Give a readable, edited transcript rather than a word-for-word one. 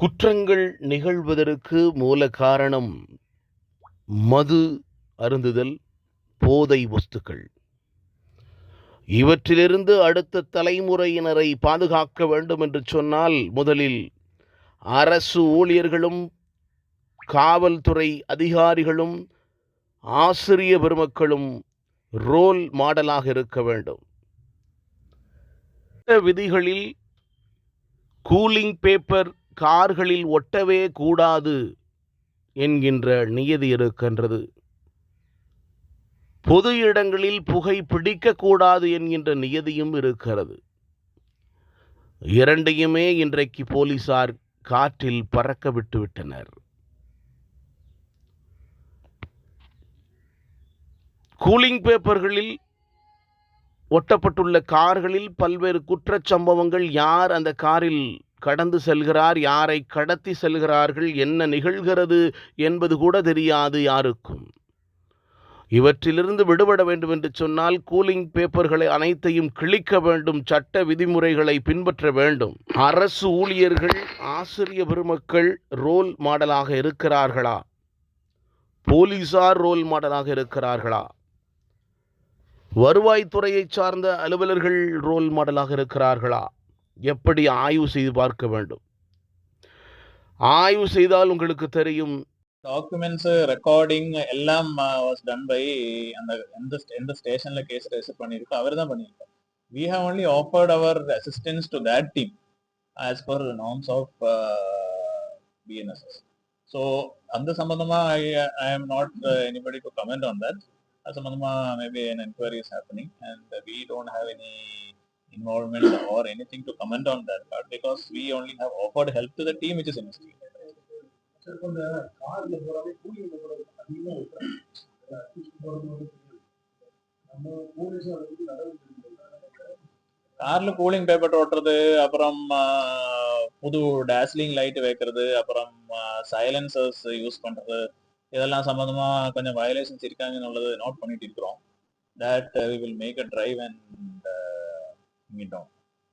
குற்றங்கள் நிகழ்வதற்கு மூல காரணம் மது அருந்துதல், போதை வஸ்துக்கள். இவற்றிலிருந்து அடுத்த தலைமுறையினரை பாதுகாக்க வேண்டும் என்று சொன்னால், முதலில் அரசு ஊழியர்களும், காவல்துறை அதிகாரிகளும், ஆசிரிய பெருமக்களும் ரோல் மாடலாக இருக்க வேண்டும். விதிகளில் கூலிங் பேப்பர் கார்களில் ஒட்டவே கூடாது என்கின்ற நியதி இருக்கின்றது. பொது இடங்களில் புகை பிடிக்கக்கூடாது என்கின்ற நியதியும் இருக்கிறது. இரண்டையுமே இன்றைக்கு போலீசார் காற்றில் பறக்க விட்டுவிட்டனர். கூலிங் பேப்பர்களில் ஒட்டப்பட்டுள்ள கார்களில் பல்வேறு குற்றச்சம்பவங்கள், யார் அந்த காரில் கடந்து செல்கிறார், யாரை கடத்தி செல்கிறார்கள், என்ன நிகழ்கிறது என்பது கூட தெரியாது யாருக்கும். இவற்றிலிருந்து விடுபட வேண்டும் என்று சொன்னால் கூலிங் பேப்பர்களை அனைத்தையும் கிழிக்க வேண்டும், சட்ட விதிமுறைகளை பின்பற்ற வேண்டும். அரசு ஊழியர்கள், ஆசிரிய பெருமக்கள் ரோல் மாடலாக இருக்கிறார்களா? போலீசார் ரோல் மாடலாக இருக்கிறார்களா? வருவாய்த்துறையை சார்ந்த அலுவலர்கள் ரோல் மாடலாக இருக்கிறார்களா? எப்படி ஆய்வு செய்து பார்க்க வேண்டும். ஆய்வு செய்தால் உங்களுக்கு தெரியும். டாக்குமெண்ட்ஸ் ரெக்கார்டிங் எல்லாம் வாஸ் டன் பை எந்த ஸ்டேஷன்ல கேஸ் ரெஜிஸ்டர் பண்ணிருக்கோ அவர் தான் பண்ணியிருக்கார். we have only offered our assistance to that team as per norms of BNSS. so அந்த சம்பந்தமா I am not anybody to comment on that. அது சம்பந்தமா maybe an inquiry is happening and we don't have any involvement or anything to comment on that part because we only have offered help to the team which is investigating. கார்ல cooling paper ஓட்டுறது, அப்புறம் புது டேஸ்லிங் light வைக்கிறது, அப்புறம் சைலன்சர்ஸ் use பண்றது, இதெல்லாம் சம்பந்தமா கொஞ்சம் வயலேஷன்ஸ் இருக்காங்கன்னு உள்ளது நோட் பண்ணிட்டு இருக்கிறோம். that we will make a drive and meet down.